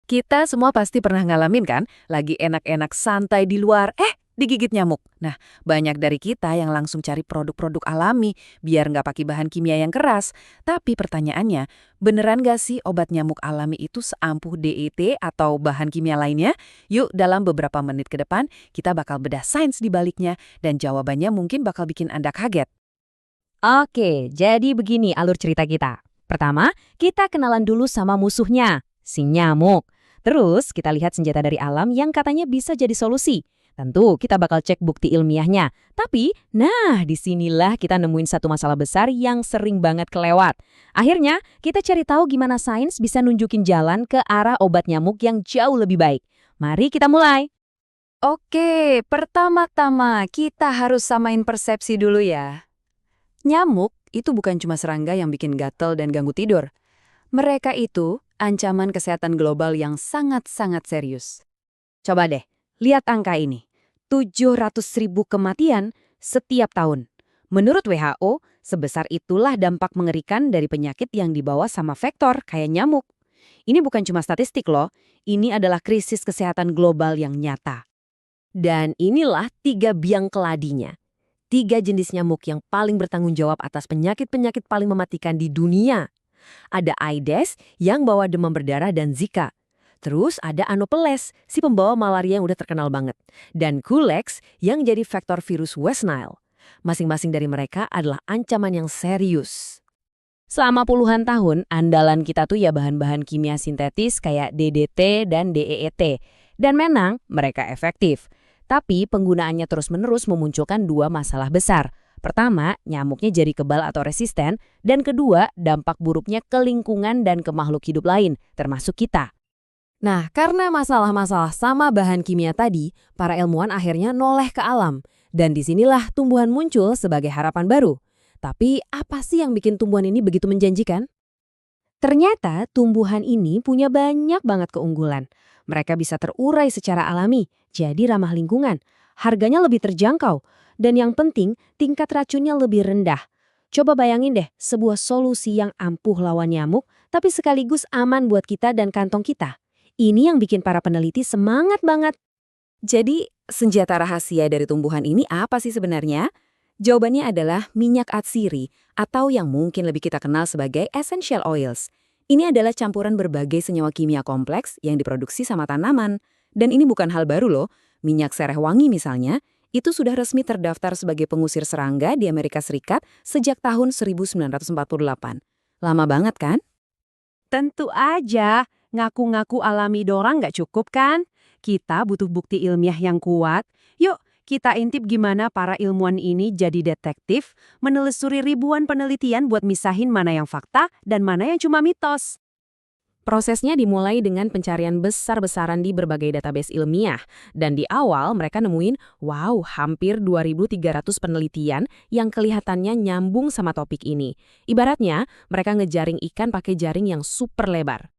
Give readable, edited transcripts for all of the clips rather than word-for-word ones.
Kita semua pasti pernah ngalamin kan, lagi enak-enak santai di luar, digigit nyamuk. Nah, banyak dari kita yang langsung cari produk-produk alami biar nggak pakai bahan kimia yang keras. Tapi pertanyaannya, beneran nggak sih obat nyamuk alami itu seampuh DET atau bahan kimia lainnya? Yuk, dalam beberapa menit ke depan, kita bakal bedah sains di baliknya dan jawabannya mungkin bakal bikin Anda kaget. Oke, jadi begini alur cerita kita. Pertama, kita kenalan dulu sama musuhnya, si nyamuk. Terus, kita lihat senjata dari alam yang katanya bisa jadi solusi. Tentu, kita bakal cek bukti ilmiahnya. Tapi, disinilah kita nemuin satu masalah besar yang sering banget kelewat. Akhirnya, kita cari tahu gimana sains bisa nunjukin jalan ke arah obat nyamuk yang jauh lebih baik. Mari kita mulai. Oke, pertama-tama kita harus samain persepsi dulu ya. Nyamuk itu bukan cuma serangga yang bikin gatel dan ganggu tidur. Mereka itu ancaman kesehatan global yang sangat-sangat serius. Coba deh, lihat angka ini. 700.000 kematian setiap tahun. Menurut WHO, sebesar itulah dampak mengerikan dari penyakit yang dibawa sama vektor kayak nyamuk. Ini bukan cuma statistik loh, ini adalah krisis kesehatan global yang nyata. Dan inilah 3 biang keladinya. 3 jenis nyamuk yang paling bertanggung jawab atas penyakit-penyakit paling mematikan di dunia. Ada Aedes yang bawa demam berdarah dan Zika. Terus ada Anopheles, si pembawa malaria yang udah terkenal banget. Dan Culex yang jadi vektor virus West Nile. Masing-masing dari mereka adalah ancaman yang serius. Selama puluhan tahun, andalan kita tuh ya bahan-bahan kimia sintetis kayak DDT dan DEET. Dan memang mereka efektif. Tapi penggunaannya terus-menerus memunculkan 2 masalah besar. Pertama, nyamuknya jadi kebal atau resisten. Dan kedua, dampak buruknya ke lingkungan dan ke makhluk hidup lain, termasuk kita. Nah, karena masalah-masalah sama bahan kimia tadi, para ilmuwan akhirnya noleh ke alam. Dan disinilah tumbuhan muncul sebagai harapan baru. Tapi apa sih yang bikin tumbuhan ini begitu menjanjikan? Ternyata tumbuhan ini punya banyak banget keunggulan. Mereka bisa terurai secara alami, jadi ramah lingkungan. Harganya lebih terjangkau. Dan yang penting, tingkat racunnya lebih rendah. Coba bayangin deh, sebuah solusi yang ampuh lawan nyamuk, tapi sekaligus aman buat kita dan kantong kita. Ini yang bikin para peneliti semangat banget. Jadi, senjata rahasia dari tumbuhan ini apa sih sebenarnya? Jawabannya adalah minyak atsiri atau yang mungkin lebih kita kenal sebagai essential oils. Ini adalah campuran berbagai senyawa kimia kompleks yang diproduksi sama tanaman. Dan ini bukan hal baru loh. Minyak sereh wangi misalnya, itu sudah resmi terdaftar sebagai pengusir serangga di Amerika Serikat sejak tahun 1948. Lama banget kan? Tentu aja, ngaku-ngaku alami doang nggak cukup kan? Kita butuh bukti ilmiah yang kuat. Yuk, kita intip gimana para ilmuwan ini jadi detektif, menelusuri ribuan penelitian buat misahin mana yang fakta dan mana yang cuma mitos. Prosesnya dimulai dengan pencarian besar-besaran di berbagai database ilmiah. Dan di awal mereka nemuin, hampir 2.300 penelitian yang kelihatannya nyambung sama topik ini. Ibaratnya, mereka ngejaring ikan pakai jaring yang super lebar.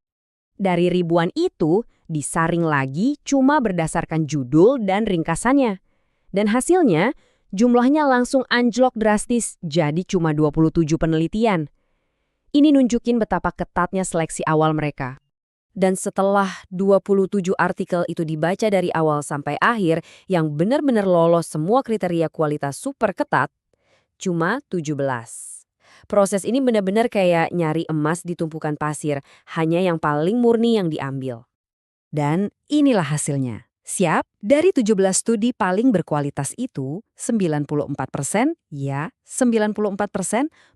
Dari ribuan itu, disaring lagi cuma berdasarkan judul dan ringkasannya. Dan hasilnya, jumlahnya langsung anjlok drastis, jadi cuma 27 penelitian. Ini nunjukin betapa ketatnya seleksi awal mereka. Dan setelah 27 artikel itu dibaca dari awal sampai akhir yang benar-benar lolos semua kriteria kualitas super ketat, cuma 17. Proses ini benar-benar kayak nyari emas di tumpukan pasir, hanya yang paling murni yang diambil. Dan inilah hasilnya. Siap, dari 17 studi paling berkualitas itu, 94%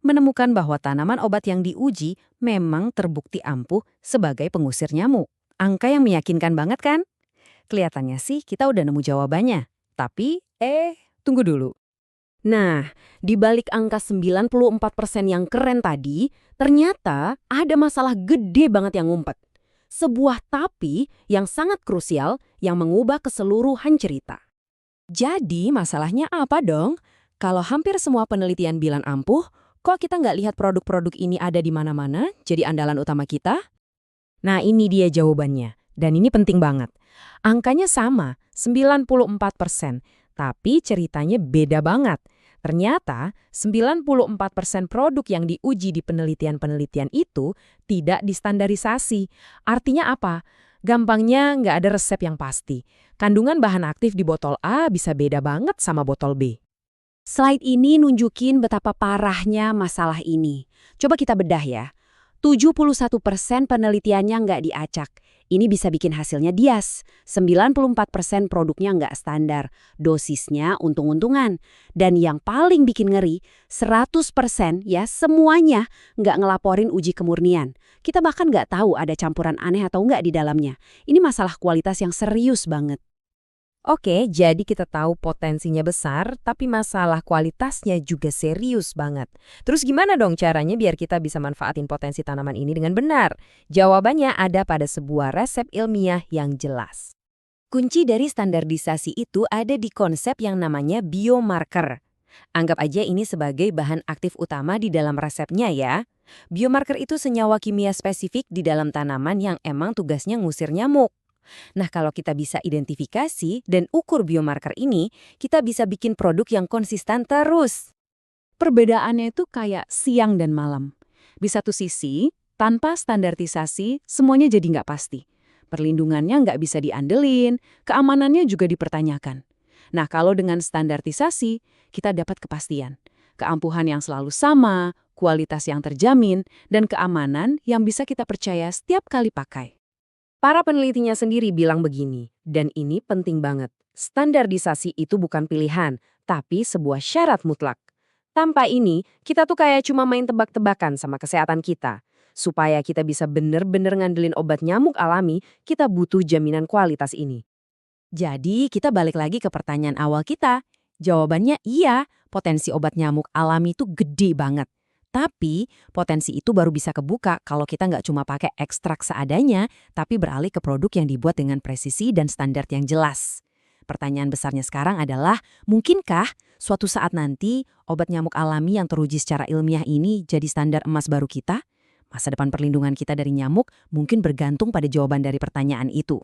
menemukan bahwa tanaman obat yang diuji memang terbukti ampuh sebagai pengusir nyamuk. Angka yang meyakinkan banget kan? Kelihatannya sih kita udah nemu jawabannya. Tapi, tunggu dulu. Nah, di balik angka 94% yang keren tadi, ternyata ada masalah gede banget yang ngumpet. Sebuah tapi yang sangat krusial yang mengubah keseluruhan cerita. Jadi masalahnya apa dong? Kalau hampir semua penelitian bilang ampuh, kok kita nggak lihat produk-produk ini ada di mana-mana jadi andalan utama kita? Nah ini dia jawabannya, dan ini penting banget. Angkanya sama, 94%, tapi ceritanya beda banget. Ternyata 94% produk yang diuji di penelitian-penelitian itu tidak distandarisasi. Artinya apa? Gampangnya nggak ada resep yang pasti. Kandungan bahan aktif di botol A bisa beda banget sama botol B. Slide ini nunjukin betapa parahnya masalah ini. Coba kita bedah ya. 71% penelitiannya nggak diacak. Ini bisa bikin hasilnya bias. 94% produknya nggak standar. Dosisnya untung-untungan. Dan yang paling bikin ngeri, 100% ya semuanya nggak ngelaporin uji kemurnian. Kita bahkan nggak tahu ada campuran aneh atau nggak di dalamnya. Ini masalah kualitas yang serius banget. Oke, jadi kita tahu potensinya besar, tapi masalah kualitasnya juga serius banget. Terus gimana dong caranya biar kita bisa manfaatin potensi tanaman ini dengan benar? Jawabannya ada pada sebuah resep ilmiah yang jelas. Kunci dari standarisasi itu ada di konsep yang namanya biomarker. Anggap aja ini sebagai bahan aktif utama di dalam resepnya ya. Biomarker itu senyawa kimia spesifik di dalam tanaman yang emang tugasnya ngusir nyamuk. Nah, kalau kita bisa identifikasi dan ukur biomarker ini, kita bisa bikin produk yang konsisten terus. Perbedaannya itu kayak siang dan malam. Di satu sisi, tanpa standarisasi, semuanya jadi nggak pasti. Perlindungannya nggak bisa diandelin, keamanannya juga dipertanyakan. Nah, kalau dengan standarisasi, kita dapat kepastian. Keampuhan yang selalu sama, kualitas yang terjamin, dan keamanan yang bisa kita percaya setiap kali pakai. Para penelitinya sendiri bilang begini, dan ini penting banget. Standarisasi itu bukan pilihan, tapi sebuah syarat mutlak. Tanpa ini, kita tuh kayak cuma main tebak-tebakan sama kesehatan kita. Supaya kita bisa bener-bener ngandelin obat nyamuk alami, kita butuh jaminan kualitas ini. Jadi, kita balik lagi ke pertanyaan awal kita. Jawabannya iya, potensi obat nyamuk alami itu gede banget. Tapi, potensi itu baru bisa kebuka kalau kita nggak cuma pakai ekstrak seadanya, tapi beralih ke produk yang dibuat dengan presisi dan standar yang jelas. Pertanyaan besarnya sekarang adalah, mungkinkah suatu saat nanti obat nyamuk alami yang teruji secara ilmiah ini jadi standar emas baru kita? Masa depan perlindungan kita dari nyamuk mungkin bergantung pada jawaban dari pertanyaan itu.